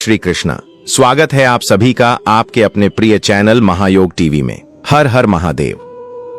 श्री कृष्णा। स्वागत है आप सभी का आपके अपने प्रिय चैनल महायोग टीवी में। हर हर महादेव।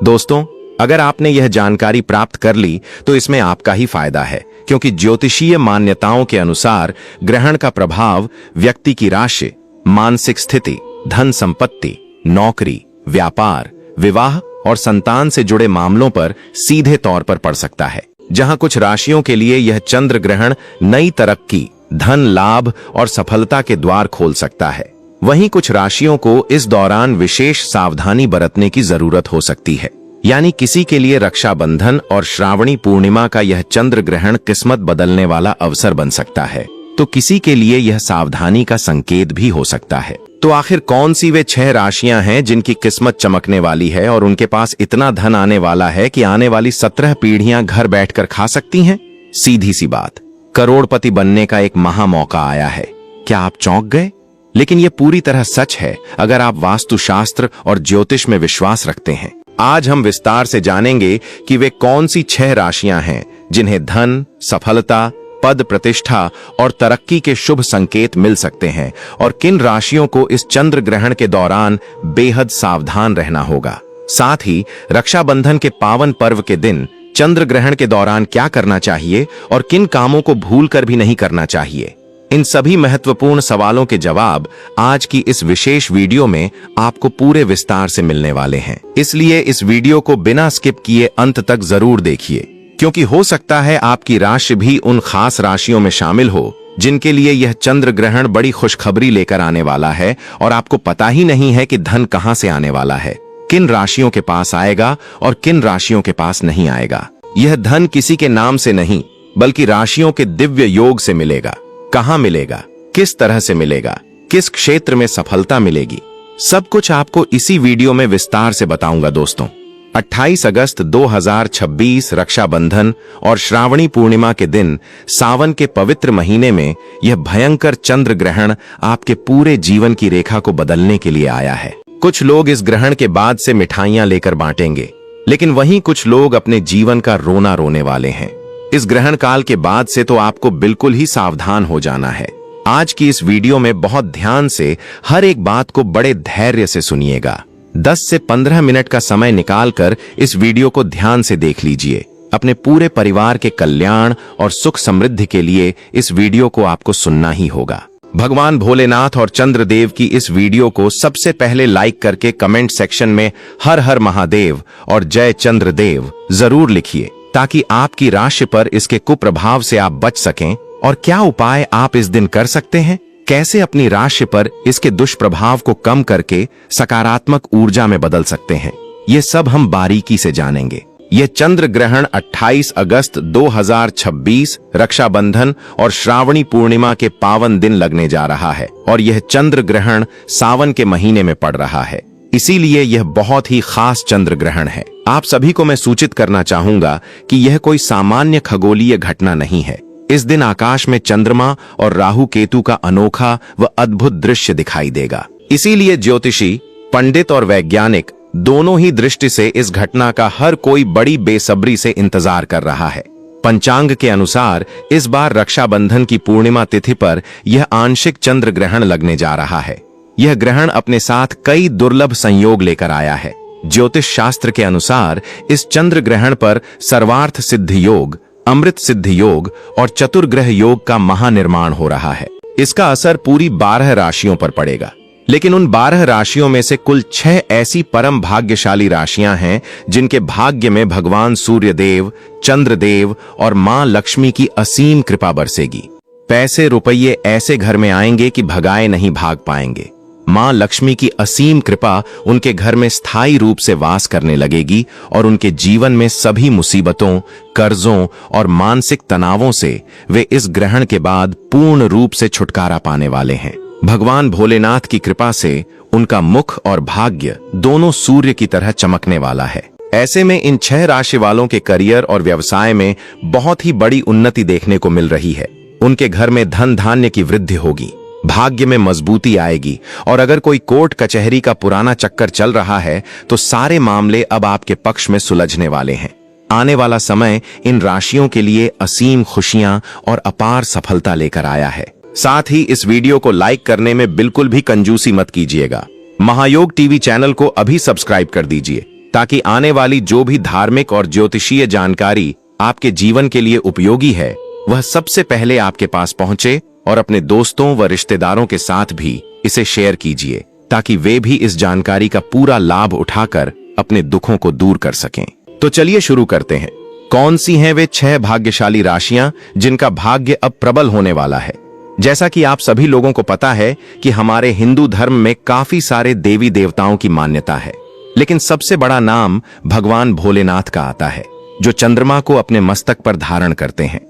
दोस्तों, अगर आपने यह जानकारी प्राप्त कर ली तो इसमें आपका ही फायदा है, क्योंकि ज्योतिषीय मान्यताओं के अनुसार ग्रहण का प्रभाव व्यक्ति की राशि, मानसिक स्थिति, धन संपत्ति, नौकरी, व्यापार, विवाह और संतान से जुड़े मामलों पर सीधे तौर पर पड़ सकता है। जहां कुछ राशियों के लिए यह चंद्र ग्रहण नई तरक्की, धन लाभ और सफलता के द्वार खोल सकता है, वहीं कुछ राशियों को इस दौरान विशेष सावधानी बरतने की जरूरत हो सकती है। यानी किसी के लिए रक्षाबंधन और श्रावणी पूर्णिमा का यह चंद्र ग्रहण किस्मत बदलने वाला अवसर बन सकता है, तो किसी के लिए यह सावधानी का संकेत भी हो सकता है। तो आखिर कौन सी वे 6 राशियां हैं जिनकी किस्मत चमकने वाली है और उनके पास इतना धन आने वाला है कि आने वाली 17 पीढ़ियां घर बैठकर खा सकती हैं? सीधी सी बात, करोड़पति बनने का एक महा मौका आया है। क्या आप चौंक गए? लेकिन यह पूरी तरह सच है अगर आप वास्तुशास्त्र और ज्योतिष में विश्वास रखते हैं। आज हम विस्तार से जानेंगे कि वे कौन सी 6 राशियां हैं जिन्हें धन, सफलता, पद प्रतिष्ठा और तरक्की के शुभ संकेत मिल सकते हैं, और किन राशियों को इस चंद्र ग्रहण के दौरान बेहद सावधान रहना होगा। साथ ही रक्षाबंधन के पावन पर्व के दिन चंद्र ग्रहण के दौरान क्या करना चाहिए और किन कामों को भूलकर भी नहीं करना चाहिए। इन सभी महत्वपूर्ण सवालों के जवाब आज की इस विशेष वीडियो में आपको पूरे विस्तार से मिलने वाले हैं। इसलिए इस वीडियो को बिना स्किप किए अंत तक जरूर देखिए, क्योंकि हो सकता है आपकी राशि भी उन खास राशियों में शामिल हो जिनके लिए यह चंद्र ग्रहण बड़ी खुशखबरी लेकर आने वाला है और आपको पता ही नहीं है कि धन कहां से आने वाला है, किन राशियों के पास आएगा और किन राशियों के पास नहीं आएगा। यह धन किसी के नाम से नहीं बल्कि राशियों के दिव्य योग से मिलेगा। कहां मिलेगा, किस तरह से मिलेगा, किस क्षेत्र में सफलता मिलेगी, सब कुछ आपको इसी वीडियो में विस्तार से बताऊंगा। दोस्तों, 28 अगस्त 2026 रक्षाबंधन और श्रावणी पूर्णिमा के दिन सावन के पवित्र महीने में यह भयंकर चंद्र ग्रहण आपके पूरे जीवन की रेखा को बदलने के लिए आया है। कुछ लोग इस ग्रहण के बाद से मिठाइयां लेकर बांटेंगे, लेकिन वहीं कुछ लोग अपने जीवन का रोना रोने वाले हैं। इस ग्रहण काल के बाद से तो आपको बिल्कुल ही सावधान हो जाना है। आज की इस वीडियो में बहुत ध्यान से हर एक बात को बड़े धैर्य से सुनिएगा। 10 से 15 मिनट का समय निकालकर इस वीडियो को ध्यान से देख लीजिए। अपने पूरे परिवार के कल्याण और सुख समृद्धि के लिए इस वीडियो को आपको सुनना ही होगा। भगवान भोलेनाथ और चंद्रदेव की इस वीडियो को सबसे पहले लाइक करके कमेंट सेक्शन में हर हर महादेव और जय चंद्रदेव जरूर लिखिए, ताकि आपकी राशि पर इसके कुप्रभाव से आप बच सकें। और क्या उपाय आप इस दिन कर सकते हैं, कैसे अपनी राशि पर इसके दुष्प्रभाव को कम करके सकारात्मक ऊर्जा में बदल सकते हैं, ये सब हम बारीकी से जानेंगे। यह चंद्र ग्रहण 28 अगस्त 2026 रक्षाबंधन और श्रावणी पूर्णिमा के पावन दिन लगने जा रहा है, और यह चंद्र ग्रहण सावन के महीने में पड़ रहा है। इसीलिए यह बहुत ही खास चंद्र ग्रहण है। आप सभी को मैं सूचित करना चाहूंगा कि यह कोई सामान्य खगोलीय घटना नहीं है। इस दिन आकाश में चंद्रमा और राहु केतु का अनोखा व अद्भुत दृश्य दिखाई देगा। इसीलिए ज्योतिषी, पंडित और वैज्ञानिक दोनों ही दृष्टि से इस घटना का हर कोई बड़ी बेसब्री से इंतजार कर रहा है। पंचांग के अनुसार इस बार रक्षाबंधन की पूर्णिमा तिथि पर यह आंशिक चंद्र ग्रहण लगने जा रहा है। यह ग्रहण अपने साथ कई दुर्लभ संयोग लेकर आया है। ज्योतिष शास्त्र के अनुसार इस चंद्र ग्रहण पर सर्वार्थ सिद्धि योग, अमृत सिद्धि योग और चतुर्ग्रह योग का महानिर्माण हो रहा है। इसका असर पूरी 12 राशियों पर पड़ेगा, लेकिन उन 12 राशियों में से कुल 6 ऐसी परम भाग्यशाली राशियां हैं जिनके भाग्य में भगवान सूर्यदेव, चंद्रदेव और मां लक्ष्मी की असीम कृपा बरसेगी। पैसे रुपये ऐसे घर में आएंगे कि भगाए नहीं भाग पाएंगे। मां लक्ष्मी की असीम कृपा उनके घर में स्थायी रूप से वास करने लगेगी और उनके जीवन में सभी मुसीबतों, कर्जों और मानसिक तनावों से वे इस ग्रहण के बाद पूर्ण रूप से छुटकारा पाने वाले हैं। भगवान भोलेनाथ की कृपा से उनका मुख और भाग्य दोनों सूर्य की तरह चमकने वाला है। ऐसे में इन 6 राशि वालों के करियर और व्यवसाय में बहुत ही बड़ी उन्नति देखने को मिल रही है। उनके घर में धन धान्य की वृद्धि होगी, भाग्य में मजबूती आएगी, और अगर कोई कोर्ट कचहरी का पुराना चक्कर चल रहा है तो सारे मामले अब आपके पक्ष में सुलझने वाले हैं। आने वाला समय इन राशियों के लिए असीम खुशियां और अपार सफलता लेकर आया है। साथ ही इस वीडियो को लाइक करने में बिल्कुल भी कंजूसी मत कीजिएगा। महायोग टीवी चैनल को अभी सब्सक्राइब कर दीजिए ताकि आने वाली जो भी धार्मिक और ज्योतिषीय जानकारी आपके जीवन के लिए उपयोगी है वह सबसे पहले आपके पास पहुंचे, और अपने दोस्तों व रिश्तेदारों के साथ भी इसे शेयर कीजिए ताकि वे भी इस जानकारी का पूरा लाभ उठाकर अपने दुखों को दूर कर सकें। तो चलिए शुरू करते हैं। कौन सी हैं वे 6 भाग्यशाली राशियां जिनका भाग्य अब प्रबल होने वाला है। जैसा कि आप सभी लोगों को पता है कि हमारे हिंदू धर्म में काफी सारे देवी देवताओं की मान्यता है, लेकिन सबसे बड़ा नाम भगवान भोलेनाथ का आता है, जो चंद्रमा को अपने मस्तक पर धारण करते हैं,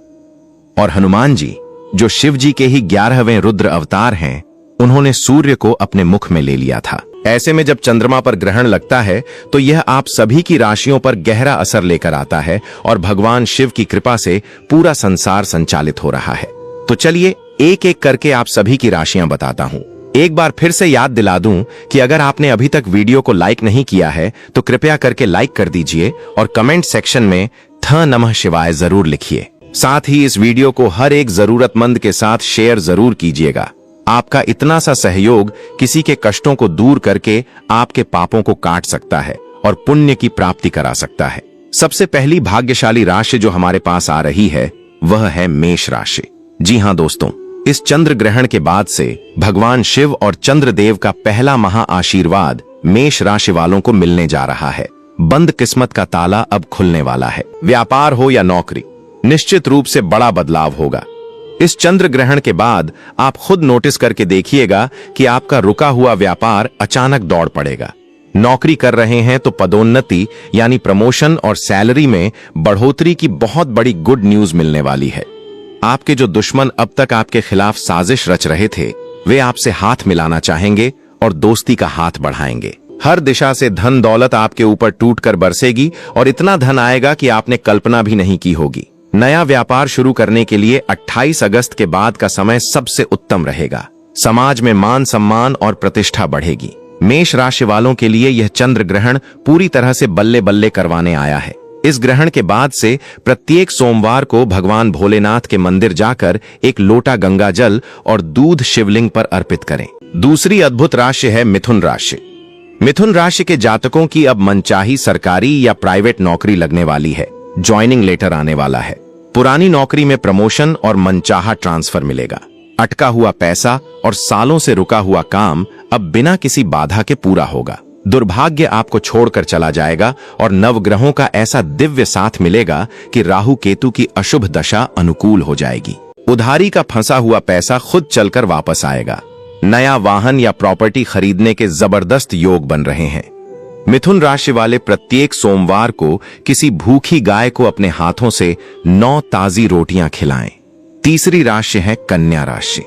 और हनुमान जी जो शिव जी के ही 11वें रुद्र अवतार हैं, उन्होंने सूर्य को अपने मुख में ले लिया था। ऐसे में जब चंद्रमा पर ग्रहण लगता है तो यह आप सभी की राशियों पर गहरा असर लेकर आता है, और भगवान शिव की कृपा से पूरा संसार संचालित हो रहा है। तो चलिए एक एक करके आप सभी की राशियां बताता हूं। एक बार फिर से याद दिला दूं कि अगर आपने अभी तक वीडियो को लाइक नहीं किया है तो कृपया करके लाइक कर दीजिए, और कमेंट सेक्शन में थ नमः शिवाय जरूर लिखिए। साथ ही इस वीडियो को हर एक जरूरतमंद के साथ शेयर जरूर कीजिएगा। आपका इतना सा सहयोग किसी के कष्टों को दूर करके आपके पापों को काट सकता है और पुण्य की प्राप्ति करा सकता है। सबसे पहली भाग्यशाली राशि जो हमारे पास आ रही है वह है मेष राशि। जी हां दोस्तों, इस चंद्र ग्रहण के बाद से भगवान शिव और चंद्रदेव का पहला महा आशीर्वाद मेष राशि वालों को मिलने जा रहा है। बंद किस्मत का ताला अब खुलने वाला है। व्यापार हो या नौकरी, निश्चित रूप से बड़ा बदलाव होगा। इस चंद्र ग्रहण के बाद आप खुद नोटिस करके देखिएगा कि आपका रुका हुआ व्यापार अचानक दौड़ पड़ेगा। नौकरी कर रहे हैं तो पदोन्नति यानी प्रमोशन और सैलरी में बढ़ोतरी की बहुत बड़ी गुड न्यूज मिलने वाली है। आपके जो दुश्मन अब तक आपके खिलाफ साजिश रच रहे थे, वे आपसे हाथ मिलाना चाहेंगे और दोस्ती का हाथ बढ़ाएंगे। हर दिशा से धन दौलत आपके ऊपर टूटकर बरसेगी, और इतना धन आएगा कि आपने कल्पना भी नहीं की होगी। नया व्यापार शुरू करने के लिए 28 अगस्त के बाद का समय सबसे उत्तम रहेगा। समाज में मान सम्मान और प्रतिष्ठा बढ़ेगी। मेष राशि वालों के लिए यह चंद्र ग्रहण पूरी तरह से बल्ले बल्ले करवाने आया है। इस ग्रहण के बाद से प्रत्येक सोमवार को भगवान भोलेनाथ के मंदिर जाकर एक लोटा गंगा जल और दूध शिवलिंग पर अर्पित करें। दूसरी अद्भुत राशि है मिथुन राशि। मिथुन राशि के जातकों की अब मनचाही सरकारी या प्राइवेट नौकरी लगने वाली है। ज्वाइनिंग लेटर आने वाला है। पुरानी नौकरी में प्रमोशन और मनचाहा ट्रांसफर मिलेगा। अटका हुआ पैसा और सालों से रुका हुआ काम अब बिना किसी बाधा के पूरा होगा। दुर्भाग्य आपको छोड़कर चला जाएगा, और नवग्रहों का ऐसा दिव्य साथ मिलेगा कि राहु केतु की अशुभ दशा अनुकूल हो जाएगी। उधारी का फंसा हुआ पैसा खुद चलकर वापस आएगा। नया वाहन या प्रॉपर्टी खरीदने के जबरदस्त योग बन रहे हैं। मिथुन राशि वाले प्रत्येक सोमवार को किसी भूखी गाय को अपने हाथों से 9 ताजी रोटियां खिलाएं। तीसरी राशि है कन्या राशि।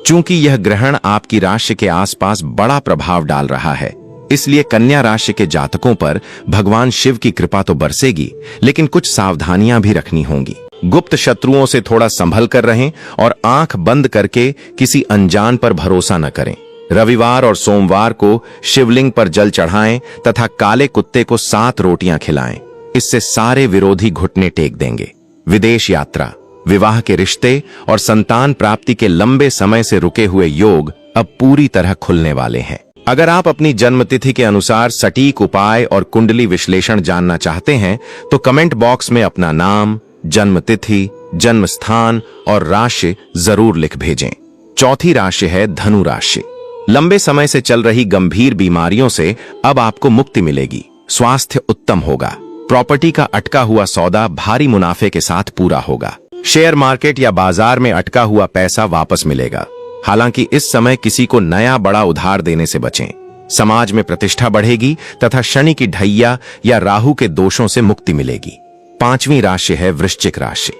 चूंकि यह ग्रहण आपकी राशि के आसपास बड़ा प्रभाव डाल रहा है, इसलिए कन्या राशि के जातकों पर भगवान शिव की कृपा तो बरसेगी, लेकिन कुछ सावधानियां भी रखनी होंगी। गुप्त शत्रुओं से थोड़ा संभल कर रहें, और आंख बंद करके किसी अनजान पर भरोसा न करें। रविवार और सोमवार को शिवलिंग पर जल चढ़ाएं तथा काले कुत्ते को 7 रोटियां खिलाएं। इससे सारे विरोधी घुटने टेक देंगे। विदेश यात्रा, विवाह के रिश्ते और संतान प्राप्ति के लंबे समय से रुके हुए योग अब पूरी तरह खुलने वाले हैं। अगर आप अपनी जन्मतिथि के अनुसार सटीक उपाय और कुंडली विश्लेषण जानना चाहते हैं तो कमेंट बॉक्स में अपना नाम, जन्मतिथि, जन्म स्थान और राशि जरूर लिख भेजें। चौथी राशि है धनु राशि। लंबे समय से चल रही गंभीर बीमारियों से अब आपको मुक्ति मिलेगी। स्वास्थ्य उत्तम होगा। प्रॉपर्टी का अटका हुआ सौदा भारी मुनाफे के साथ पूरा होगा। शेयर मार्केट या बाजार में अटका हुआ पैसा वापस मिलेगा। हालांकि इस समय किसी को नया बड़ा उधार देने से बचें। समाज में प्रतिष्ठा बढ़ेगी तथा शनि की ढैया या राहु के दोषों से मुक्ति मिलेगी। पांचवी राशि है वृश्चिक राशि।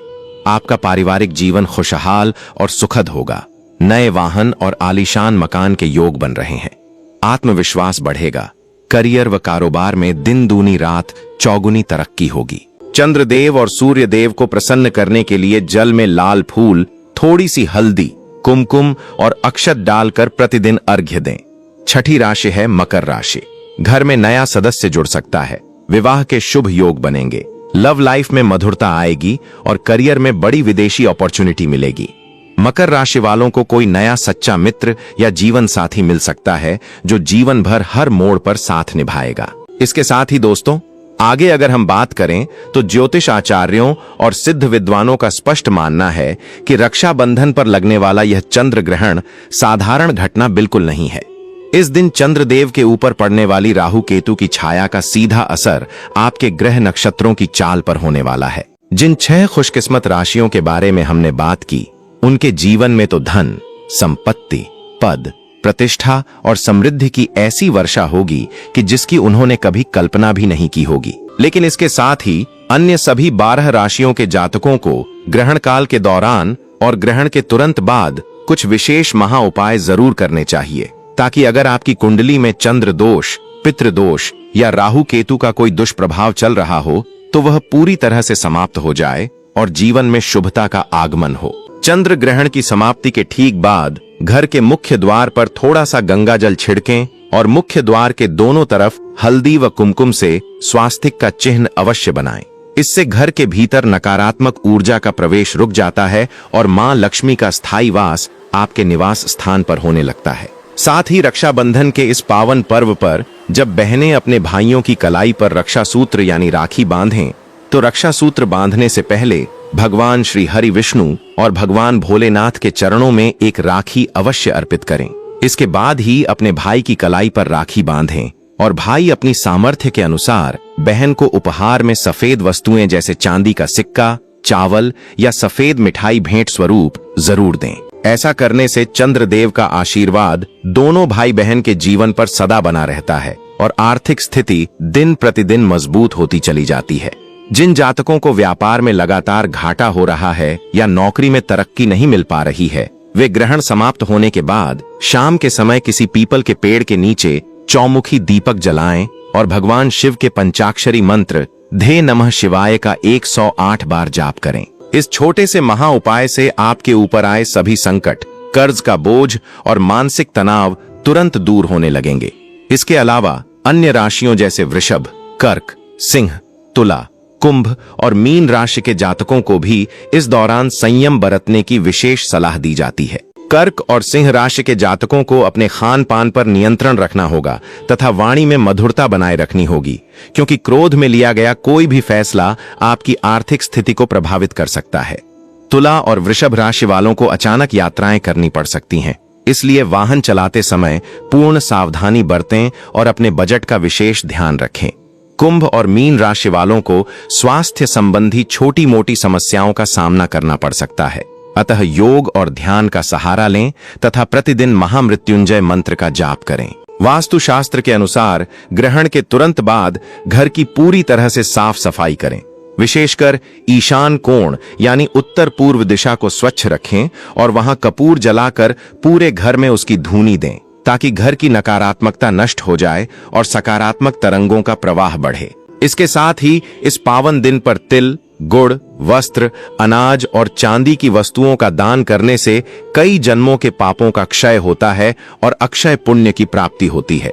आपका पारिवारिक जीवन खुशहाल और सुखद होगा। नए वाहन और आलीशान मकान के योग बन रहे हैं। आत्मविश्वास बढ़ेगा। करियर व कारोबार में दिन दूनी रात चौगुनी तरक्की होगी। चंद्रदेव और सूर्यदेव को प्रसन्न करने के लिए जल में लाल फूल, थोड़ी सी हल्दी, कुमकुम और अक्षत डालकर प्रतिदिन अर्घ्य दें। छठी राशि है मकर राशि। घर में नया सदस्य जुड़ सकता है। विवाह के शुभ योग बनेंगे। लव लाइफ में मधुरता आएगी और करियर में बड़ी विदेशी अपॉर्चुनिटी मिलेगी। मकर राशि वालों को कोई नया सच्चा मित्र या जीवन साथी मिल सकता है जो जीवन भर हर मोड़ पर साथ निभाएगा। इसके साथ ही दोस्तों, आगे अगर हम बात करें तो ज्योतिष आचार्यों और सिद्ध विद्वानों का स्पष्ट मानना है कि रक्षाबंधन पर लगने वाला यह चंद्र ग्रहण साधारण घटना बिल्कुल नहीं है। इस दिन चंद्रदेव के ऊपर पड़ने वाली राहु केतु की छाया का सीधा असर आपके ग्रह नक्षत्रों की चाल पर होने वाला है। जिन 6 खुशकिस्मत राशियों के बारे में हमने बात की, उनके जीवन में तो धन, संपत्ति, पद, प्रतिष्ठा और समृद्धि की ऐसी वर्षा होगी कि जिसकी उन्होंने कभी कल्पना भी नहीं की होगी। लेकिन इसके साथ ही अन्य सभी 12 राशियों के जातकों को ग्रहण काल के दौरान और ग्रहण के तुरंत बाद कुछ विशेष महा उपाय जरूर करने चाहिए, ताकि अगर आपकी कुंडली में चंद्र दोष, पितृ दोष या राहु केतु का कोई दुष्प्रभाव चल रहा हो तो वह पूरी तरह से समाप्त हो जाए और जीवन में शुभता का आगमन हो। चंद्र ग्रहण की समाप्ति के ठीक बाद घर के मुख्य द्वार पर थोड़ा सा गंगा जल छिड़कें और मुख्य द्वार के दोनों तरफ हल्दी व कुमकुम से स्वास्तिक का चिन्ह अवश्य बनाएं। इससे घर के भीतर नकारात्मक ऊर्जा का प्रवेश रुक जाता है और मां लक्ष्मी का स्थायी वास आपके निवास स्थान पर होने लगता है। साथ ही रक्षाबंधन के इस पावन पर्व पर जब बहनें अपने भाइयों की कलाई पर रक्षा सूत्र यानी राखी बांधें, तो रक्षा सूत्र बांधने से पहले भगवान श्री हरि विष्णु और भगवान भोलेनाथ के चरणों में एक राखी अवश्य अर्पित करें। इसके बाद ही अपने भाई की कलाई पर राखी बांधें और भाई अपनी सामर्थ्य के अनुसार बहन को उपहार में सफेद वस्तुएं जैसे चांदी का सिक्का, चावल या सफेद मिठाई भेंट स्वरूप जरूर दें। ऐसा करने से चंद्रदेव का आशीर्वाद दोनों भाई बहन के जीवन पर सदा बना रहता है और आर्थिक स्थिति दिन प्रतिदिन मजबूत होती चली जाती है। जिन जातकों को व्यापार में लगातार घाटा हो रहा है या नौकरी में तरक्की नहीं मिल पा रही है, वे ग्रहण समाप्त होने के बाद शाम के समय किसी पीपल के पेड़ के नीचे चौमुखी दीपक जलाएं और भगवान शिव के पंचाक्षरी मंत्र धे नमः शिवाय का 108 बार जाप करें। इस छोटे से महा उपाय से आपके ऊपर आए सभी संकट, कर्ज का बोझ और मानसिक तनाव तुरंत दूर होने लगेंगे। इसके अलावा अन्य राशियों जैसे वृषभ, कर्क, सिंह, तुला, कुंभ और मीन राशि के जातकों को भी इस दौरान संयम बरतने की विशेष सलाह दी जाती है। कर्क और सिंह राशि के जातकों को अपने खान पान पर नियंत्रण रखना होगा तथा वाणी में मधुरता बनाए रखनी होगी, क्योंकि क्रोध में लिया गया कोई भी फैसला आपकी आर्थिक स्थिति को प्रभावित कर सकता है। तुला और वृषभ राशि वालों को अचानक यात्राएं करनी पड़ सकती हैं, इसलिए वाहन चलाते समय पूर्ण सावधानी बरतें और अपने बजट का विशेष ध्यान रखें। कुंभ और मीन राशि वालों को स्वास्थ्य संबंधी छोटी मोटी समस्याओं का सामना करना पड़ सकता है, अतः योग और ध्यान का सहारा लें तथा प्रतिदिन महामृत्युंजय मंत्र का जाप करें। वास्तुशास्त्र के अनुसार ग्रहण के तुरंत बाद घर की पूरी तरह से साफ सफाई करें। विशेषकर ईशान कोण यानी उत्तर पूर्व दिशा को स्वच्छ रखें और वहां कपूर जलाकर पूरे घर में उसकी धूनी दें, ताकि घर की नकारात्मकता नष्ट हो जाए और सकारात्मक तरंगों का प्रवाह बढ़े। इसके साथ ही इस पावन दिन पर तिल, गुड़, वस्त्र, अनाज और चांदी की वस्तुओं का दान करने से कई जन्मों के पापों का क्षय होता है और अक्षय पुण्य की प्राप्ति होती है।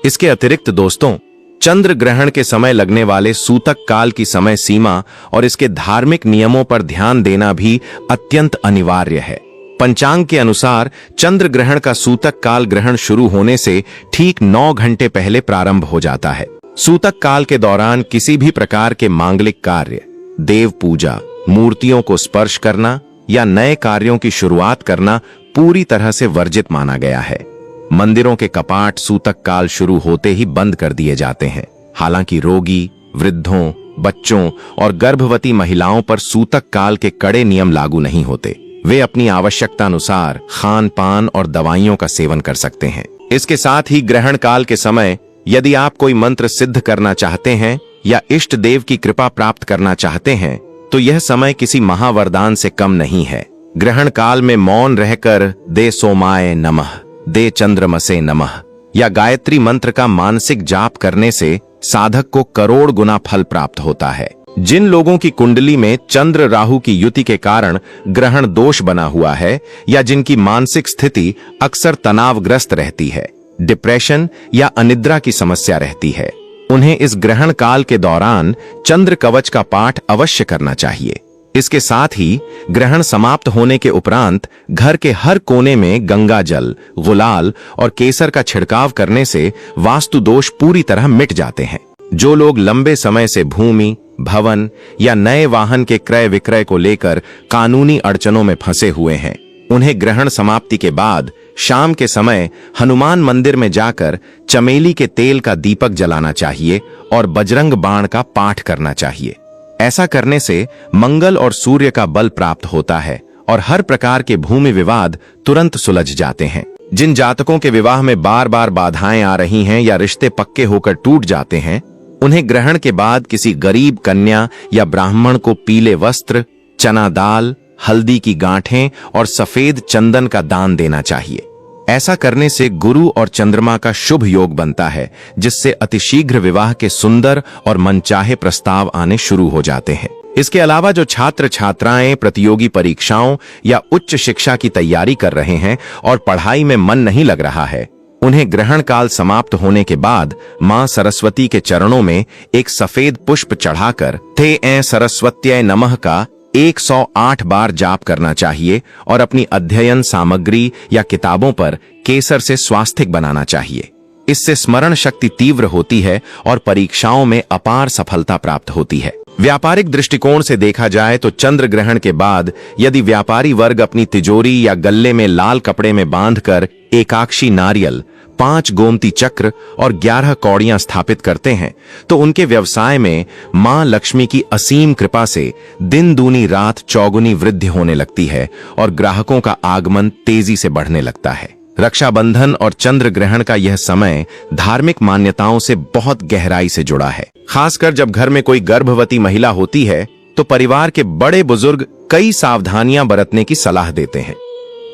इसके अतिरिक्त दोस्तों, चंद्र ग्रहण के समय लगने वाले सूतक काल की समय सीमा और इसके धार्मिक नियमों पर ध्यान देना भी अत्यंत अनिवार्य है। पंचांग के अनुसार चंद्र ग्रहण का सूतक काल ग्रहण शुरू होने से ठीक 9 घंटे पहले प्रारंभ हो जाता है। सूतक काल के दौरान किसी भी प्रकार के मांगलिक कार्य, देव पूजा, मूर्तियों को स्पर्श करना या नए कार्यों की शुरुआत करना पूरी तरह से वर्जित माना गया है। मंदिरों के कपाट सूतक काल शुरू होते ही बंद कर दिए जाते हैं। हालांकि रोगी, वृद्धों, बच्चों और गर्भवती महिलाओं पर सूतक काल के कड़े नियम लागू नहीं होते। वे अपनी आवश्यकता अनुसार खान पान और दवाइयों का सेवन कर सकते हैं। इसके साथ ही ग्रहण काल के समय यदि आप कोई मंत्र सिद्ध करना चाहते हैं या इष्ट देव की कृपा प्राप्त करना चाहते हैं, तो यह समय किसी महावरदान से कम नहीं है। ग्रहण काल में मौन रहकर दे सोमाय नमः, दे चंद्रमसे नमः या गायत्री मंत्र का मानसिक जाप करने से साधक को करोड़ गुना फल प्राप्त होता है। जिन लोगों की कुंडली में चंद्र राहु की युति के कारण ग्रहण दोष बना हुआ है या जिनकी मानसिक स्थिति अक्सर तनावग्रस्त रहती है, डिप्रेशन या अनिद्रा की समस्या रहती है, उन्हें इस ग्रहण काल के दौरान चंद्र कवच का पाठ अवश्य करना चाहिए। इसके साथ ही ग्रहण समाप्त होने के उपरांत घर के हर कोने में गंगा जल, गुलाल और केसर का छिड़काव करने से वास्तु दोष पूरी तरह मिट जाते हैं। जो लोग लंबे समय से भूमि, भवन या नए वाहन के क्रय विक्रय को लेकर कानूनी अड़चनों में फंसे हुए हैं, उन्हें ग्रहण समाप्ति के बाद शाम के समय हनुमान मंदिर में जाकर चमेली के तेल का दीपक जलाना चाहिए और बजरंग बाण का पाठ करना चाहिए। ऐसा करने से मंगल और सूर्य का बल प्राप्त होता है और हर प्रकार के भूमि विवाद तुरंत सुलझ जाते हैं। जिन जातकों के विवाह में बार बार बाधाएं आ रही हैं या रिश्ते पक्के होकर टूट जाते हैं, उन्हें ग्रहण के बाद किसी गरीब कन्या या ब्राह्मण को पीले वस्त्र, चना दाल, हल्दी की गांठें और सफेद चंदन का दान देना चाहिए। ऐसा करने से गुरु और चंद्रमा का शुभ योग बनता है, जिससे अतिशीघ्र विवाह के सुंदर और मनचाहे प्रस्ताव आने शुरू हो जाते हैं। इसके अलावा जो छात्र छात्राएं प्रतियोगी परीक्षाओं या उच्च शिक्षा की तैयारी कर रहे हैं और पढ़ाई में मन नहीं लग रहा है, उन्हें ग्रहण काल समाप्त होने के बाद मां सरस्वती के चरणों में एक सफेद पुष्प चढ़ाकर थे ऐ सरस्वत्यै नमः का 108 बार जाप करना चाहिए और अपनी अध्ययन सामग्री या किताबों पर केसर से स्वास्तिक बनाना चाहिए। इससे स्मरण शक्ति तीव्र होती है और परीक्षाओं में अपार सफलता प्राप्त होती है। व्यापारिक दृष्टिकोण से देखा जाए तो चंद्र ग्रहण के बाद यदि व्यापारी वर्ग अपनी तिजोरी या गल्ले में लाल कपड़े में बांधकर एकाक्षी नारियल, 5 गोमती चक्र और 11 कौड़ियां स्थापित करते हैं तो उनके व्यवसाय में मां लक्ष्मी की असीम कृपा से दिन दूनी रात चौगुनी वृद्धि होने लगती है और ग्राहकों का आगमन तेजी से बढ़ने लगता है। रक्षाबंधन और चंद्र ग्रहण का यह समय धार्मिक मान्यताओं से बहुत गहराई से जुड़ा है। खासकर जब घर में कोई गर्भवती महिला होती है तो परिवार के बड़े बुजुर्ग कई सावधानियां बरतने की सलाह देते हैं।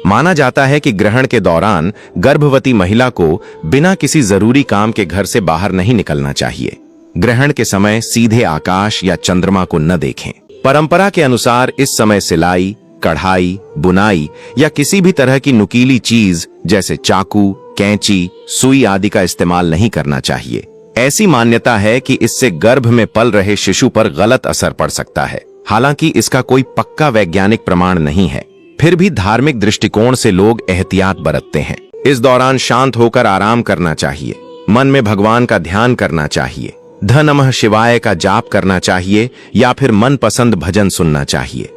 माना जाता है कि ग्रहण के दौरान गर्भवती महिला को बिना किसी जरूरी काम के घर से बाहर नहीं निकलना चाहिए। ग्रहण के समय सीधे आकाश या चंद्रमा को न देखें। परंपरा के अनुसार इस समय सिलाई, कढ़ाई, बुनाई या किसी भी तरह की नुकीली चीज जैसे चाकू, कैंची, सुई आदि का इस्तेमाल नहीं करना चाहिए। ऐसी मान्यता है कि इससे गर्भ में पल रहे शिशु पर गलत असर पड़ सकता है। हालांकि इसका कोई पक्का वैज्ञानिक प्रमाण नहीं है, फिर भी धार्मिक दृष्टिकोण से लोग एहतियात बरतते हैं। इस दौरान शांत होकर आराम करना चाहिए, मन में भगवान का ध्यान करना चाहिए, ध नमः शिवाय का जाप करना चाहिए या फिर मनपसंद भजन सुनना चाहिए।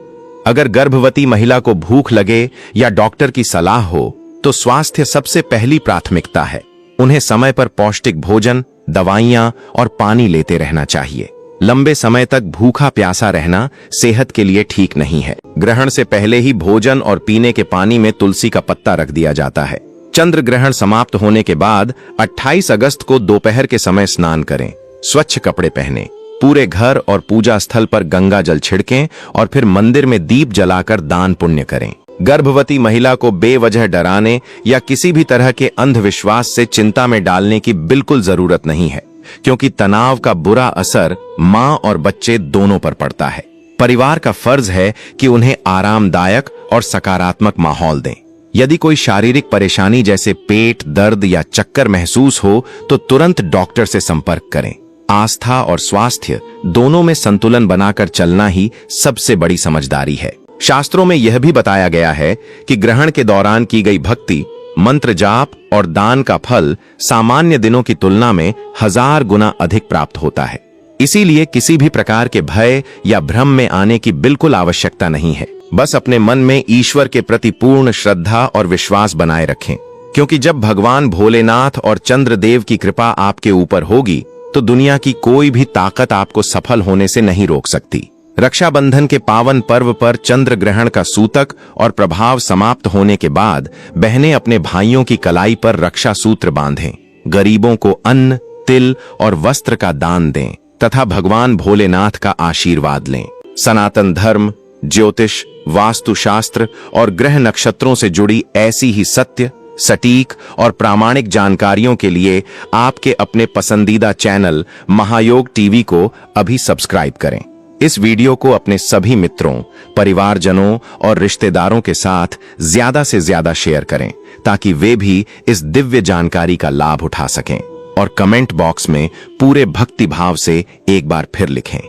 अगर गर्भवती महिला को भूख लगे या डॉक्टर की सलाह हो तो स्वास्थ्य सबसे पहली प्राथमिकता है। उन्हें समय पर पौष्टिक भोजन, दवाइयां और पानी लेते रहना चाहिए। लंबे समय तक भूखा प्यासा रहना सेहत के लिए ठीक नहीं है। ग्रहण से पहले ही भोजन और पीने के पानी में तुलसी का पत्ता रख दिया जाता है। चंद्र ग्रहण समाप्त होने के बाद 28 अगस्त को दोपहर के समय स्नान करें, स्वच्छ कपड़े पहनें, पूरे घर और पूजा स्थल पर गंगा जल छिड़कें और फिर मंदिर में दीप जलाकर दान पुण्य करें। गर्भवती महिला को बेवजह डराने या किसी भी तरह के अंधविश्वास से चिंता में डालने की बिल्कुल जरूरत नहीं है, क्योंकि तनाव का बुरा असर मां और बच्चे दोनों पर पड़ता है। परिवार का फर्ज है कि उन्हें आरामदायक और सकारात्मक माहौल दें। यदि कोई शारीरिक परेशानी जैसे पेट दर्द या चक्कर महसूस हो तो तुरंत डॉक्टर से संपर्क करें। आस्था और स्वास्थ्य दोनों में संतुलन बनाकर चलना ही सबसे बड़ी समझदारी है। शास्त्रों में यह भी बताया गया है कि ग्रहण के दौरान की गई भक्ति, मंत्र जाप और दान का फल सामान्य दिनों की तुलना में 1000 गुना अधिक प्राप्त होता है। इसीलिए किसी भी प्रकार के भय या भ्रम में आने की बिल्कुल आवश्यकता नहीं है। बस अपने मन में ईश्वर के प्रति पूर्ण श्रद्धा और विश्वास बनाए रखें, क्योंकि जब भगवान भोलेनाथ और चंद्रदेव की कृपा आपके ऊपर होगी तो दुनिया की कोई भी ताकत आपको सफल होने से नहीं रोक सकती। रक्षाबंधन के पावन पर्व पर चंद्र ग्रहण का सूतक और प्रभाव समाप्त होने के बाद बहनें अपने भाइयों की कलाई पर रक्षा सूत्र बांधें, गरीबों को अन्न, तिल और वस्त्र का दान दें तथा भगवान भोलेनाथ का आशीर्वाद लें। सनातन धर्म, ज्योतिष, वास्तुशास्त्र और ग्रह नक्षत्रों से जुड़ी ऐसी ही सत्य, सटीक और प्रामाणिक जानकारियों के लिए आपके अपने पसंदीदा चैनल महायोग टीवी को अभी सब्सक्राइब करें। इस वीडियो को अपने सभी मित्रों, परिवारजनों और रिश्तेदारों के साथ ज्यादा से ज्यादा शेयर करें ताकि वे भी इस दिव्य जानकारी का लाभ उठा सकें। और कमेंट बॉक्स में पूरे भक्ति भाव से एक बार फिर लिखें,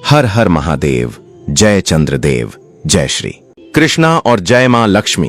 हर हर महादेव। जय चंद्रदेव, जय श्री कृष्णा और जय मां लक्ष्मी।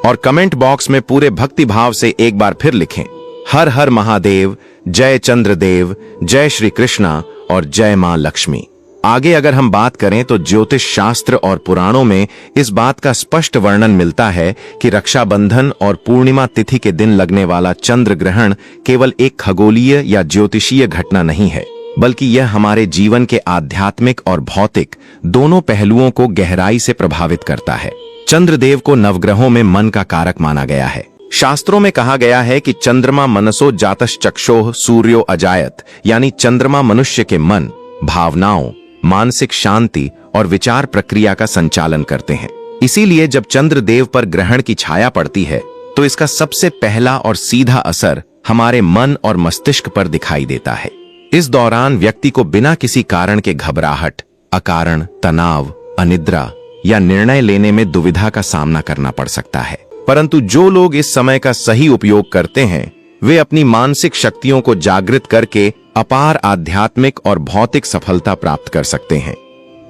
और कमेंट बॉक्स में पूरे भक्ति भाव से एक बार फिर लिखें, हर हर महादेव, जय चंद्रदेव, जय श्री कृष्णा और जय मां लक्ष्मी। आगे अगर हम बात करें तो ज्योतिष शास्त्र और पुराणों में इस बात का स्पष्ट वर्णन मिलता है कि रक्षाबंधन और पूर्णिमा तिथि के दिन लगने वाला चंद्र ग्रहण केवल एक खगोलीय या ज्योतिषीय घटना नहीं है, बल्कि यह हमारे जीवन के आध्यात्मिक और भौतिक दोनों पहलुओं को गहराई से प्रभावित करता है। चंद्रदेव को नवग्रहों में मन का कारक माना गया है। शास्त्रों में कहा गया है कि चंद्रमा मनसो जातश्चक्षोः सूर्यो अजायत, यानी चंद्रमा मनुष्य के मन, भावनाओं, मानसिक शांति और विचार प्रक्रिया का संचालन करते हैं। इसीलिए जब चंद्रदेव पर ग्रहण की छाया पड़ती है तो इसका सबसे पहला और सीधा असर हमारे मन और मस्तिष्क पर दिखाई देता है। इस दौरान व्यक्ति को बिना किसी कारण के घबराहट, अकारण तनाव, अनिद्रा या निर्णय लेने में दुविधा का सामना करना पड़ सकता है। परंतु जो लोग इस समय का सही उपयोग करते हैं वे अपनी मानसिक शक्तियों को जागृत करके अपार आध्यात्मिक और भौतिक सफलता प्राप्त कर सकते हैं।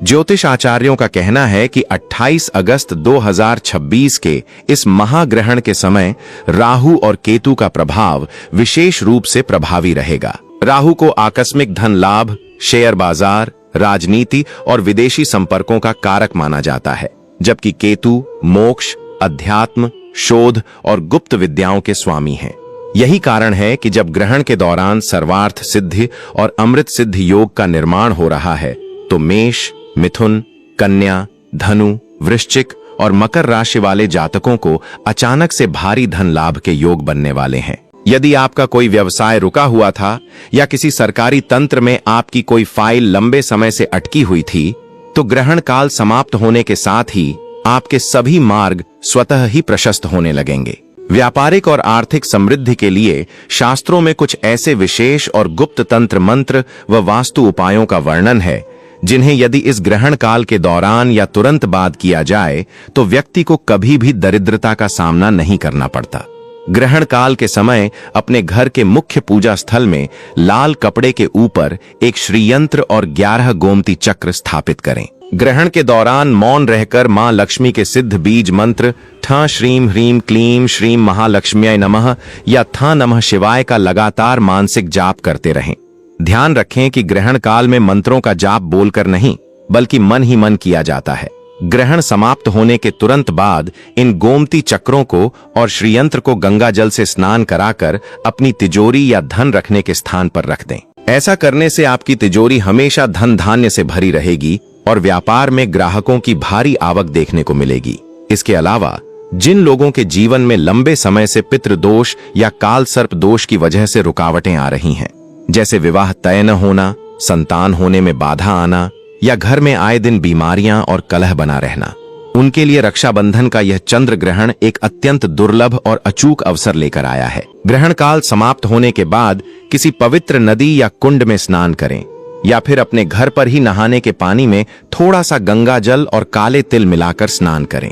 ज्योतिष आचार्यों का कहना है कि 28 अगस्त 2026 के इस महाग्रहण के समय राहु और केतु का प्रभाव विशेष रूप से प्रभावी रहेगा। राहु को आकस्मिक धन लाभ, शेयर बाजार, राजनीति और विदेशी संपर्कों का कारक माना जाता है, जबकि केतु मोक्ष, अध्यात्म, शोध और गुप्त विद्याओं के स्वामी हैं। यही कारण है कि जब ग्रहण के दौरान सर्वार्थ सिद्धि और अमृत सिद्धि योग का निर्माण हो रहा है तो मेष, मिथुन, कन्या, धनु, वृश्चिक और मकर राशि वाले जातकों को अचानक से भारी धन लाभ के योग बनने वाले हैं। यदि आपका कोई व्यवसाय रुका हुआ था या किसी सरकारी तंत्र में आपकी कोई फाइल लंबे समय से अटकी हुई थी, तो ग्रहण काल समाप्त होने के साथ ही आपके सभी मार्ग स्वतः ही प्रशस्त होने लगेंगे। व्यापारिक और आर्थिक समृद्धि के लिए शास्त्रों में कुछ ऐसे विशेष और गुप्त तंत्र मंत्र व वास्तु उपायों का वर्णन है जिन्हें यदि इस ग्रहण काल के दौरान या तुरंत बाद किया जाए तो व्यक्ति को कभी भी दरिद्रता का सामना नहीं करना पड़ता। ग्रहण काल के समय अपने घर के मुख्य पूजा स्थल में लाल कपड़े के ऊपर एक श्रीयंत्र और 11 गोमती चक्र स्थापित करें। ग्रहण के दौरान मौन रहकर मां लक्ष्मी के सिद्ध बीज मंत्र ठ श्रीम ह्रीम क्लीम श्रीम महालक्ष्म्याय नमः या थ नमः शिवाय का लगातार मानसिक जाप करते रहें। ध्यान रखें कि ग्रहण काल में मंत्रों का जाप बोलकर नहीं बल्कि मन ही मन किया जाता है। ग्रहण समाप्त होने के तुरंत बाद इन गोमती चक्रों को और श्रीयंत्र को गंगा जल से स्नान कराकर अपनी तिजोरी या धन रखने के स्थान पर रख दें। ऐसा करने से आपकी तिजोरी हमेशा धन धान्य से भरी रहेगी और व्यापार में ग्राहकों की भारी आवक देखने को मिलेगी। इसके अलावा जिन लोगों के जीवन में लंबे समय से पितृदोष या काल सर्प दोष की वजह से रुकावटें आ रही हैं, जैसे विवाह तय न होना, संतान होने में बाधा आना या घर में आए दिन बीमारियां और कलह बना रहना, उनके लिए रक्षाबंधन का यह चंद्र ग्रहण एक अत्यंत दुर्लभ और अचूक अवसर लेकर आया है। ग्रहण काल समाप्त होने के बाद किसी पवित्र नदी या कुंड में स्नान करें या फिर अपने घर पर ही नहाने के पानी में थोड़ा सा गंगा जल और काले तिल मिलाकर स्नान करें।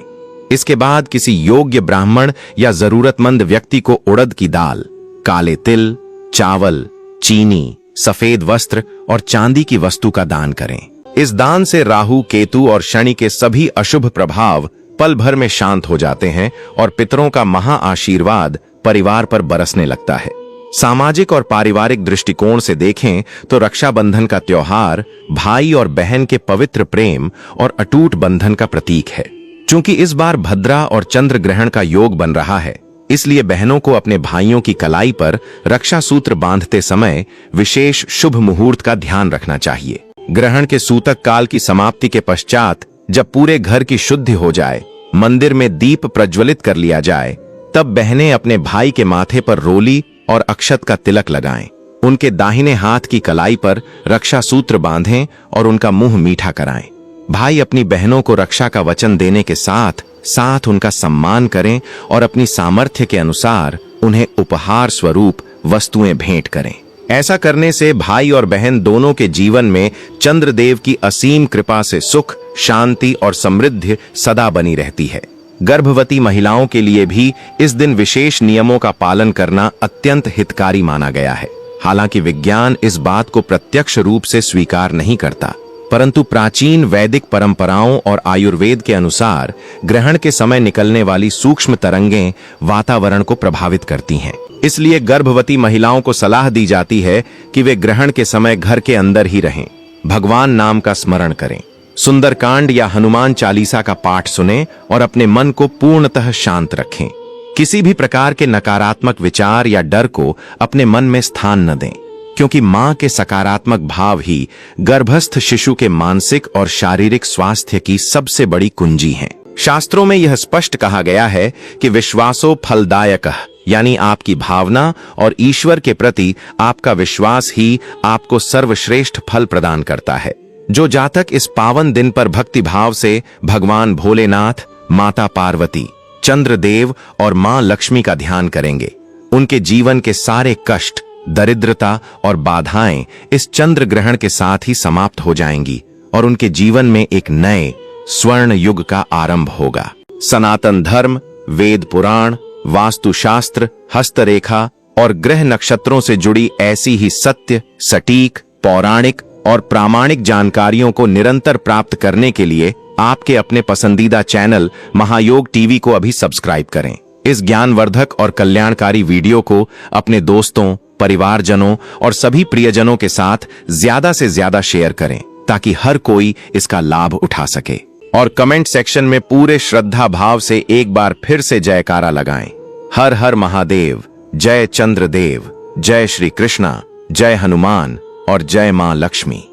इसके बाद किसी योग्य ब्राह्मण या जरूरतमंद व्यक्ति को उड़द की दाल, काले तिल, चावल, चीनी, सफेद वस्त्र और चांदी की वस्तु का दान करें। इस दान से राहु, केतु और शनि के सभी अशुभ प्रभाव पल भर में शांत हो जाते हैं और पितरों का महा आशीर्वाद परिवार पर बरसने लगता है। सामाजिक और पारिवारिक दृष्टिकोण से देखें तो रक्षाबंधन का त्योहार भाई और बहन के पवित्र प्रेम और अटूट बंधन का प्रतीक है। चूंकि इस बार भद्रा और चंद्र ग्रहण का योग बन रहा है, इसलिए बहनों को अपने भाइयों की कलाई पर रक्षा सूत्र बांधते समय विशेष शुभ मुहूर्त का ध्यान रखना चाहिए। ग्रहण के सूतक काल की समाप्ति के पश्चात जब पूरे घर की शुद्धि हो जाए, मंदिर में दीप प्रज्वलित कर लिया जाए, तब बहनें अपने भाई के माथे पर रोली और अक्षत का तिलक लगाएं। उनके दाहिने हाथ की कलाई पर रक्षा सूत्र बांधें और उनका मुंह मीठा कराएं। भाई अपनी बहनों को रक्षा का वचन देने के साथ साथ उनका सम्मान करें और अपनी सामर्थ्य के अनुसार उन्हें उपहार स्वरूप वस्तुएं भेंट करें। ऐसा करने से भाई और बहन दोनों के जीवन में चंद्रदेव की असीम कृपा से सुख, शांति और समृद्धि सदा बनी रहती है। गर्भवती महिलाओं के लिए भी इस दिन विशेष नियमों का पालन करना अत्यंत हितकारी माना गया है। हालांकि विज्ञान इस बात को प्रत्यक्ष रूप से स्वीकार नहीं करता, परंतु प्राचीन वैदिक परंपराओं और आयुर्वेद के अनुसार ग्रहण के समय निकलने वाली सूक्ष्म तरंगें वातावरण को प्रभावित करती हैं। इसलिए गर्भवती महिलाओं को सलाह दी जाती है कि वे ग्रहण के समय घर के अंदर ही रहें, भगवान नाम का स्मरण करें, सुंदरकांड या हनुमान चालीसा का पाठ सुनें और अपने मन को पूर्णतः शांत रखें। किसी भी प्रकार के नकारात्मक विचार या डर को अपने मन में स्थान न दें, क्योंकि मां के सकारात्मक भाव ही गर्भस्थ शिशु के मानसिक और शारीरिक स्वास्थ्य की सबसे बड़ी कुंजी हैं। शास्त्रों में यह स्पष्ट कहा गया है कि विश्वासो फलदायकः, यानी आपकी भावना और ईश्वर के प्रति आपका विश्वास ही आपको सर्वश्रेष्ठ फल प्रदान करता है। जो जातक इस पावन दिन पर भक्ति भाव से भगवान भोलेनाथ, माता पार्वती, चंद्रदेव और मां लक्ष्मी का ध्यान करेंगे, उनके जीवन के सारे कष्ट, दरिद्रता और बाधाएं इस चंद्र ग्रहण के साथ ही समाप्त हो जाएंगी और उनके जीवन में एक नए स्वर्ण युग का आरंभ होगा। सनातन धर्म, वेद पुराण, वास्तुशास्त्र, हस्तरेखा और ग्रह नक्षत्रों से जुड़ी ऐसी ही सत्य, सटीक, पौराणिक और प्रामाणिक जानकारियों को निरंतर प्राप्त करने के लिए आपके अपने पसंदीदा चैनल महायोग टीवी को अभी सब्सक्राइब करें। इस ज्ञानवर्धक और कल्याणकारी वीडियो को अपने दोस्तों, परिवारजनों और सभी प्रियजनों के साथ ज्यादा से ज्यादा शेयर करें ताकि हर कोई इसका लाभ उठा सके। और कमेंट सेक्शन में पूरे श्रद्धा भाव से एक बार फिर से जयकारा लगाएं। हर हर महादेव, जय चंद्रदेव, जय श्री कृष्णा, जय हनुमान और जय मां लक्ष्मी।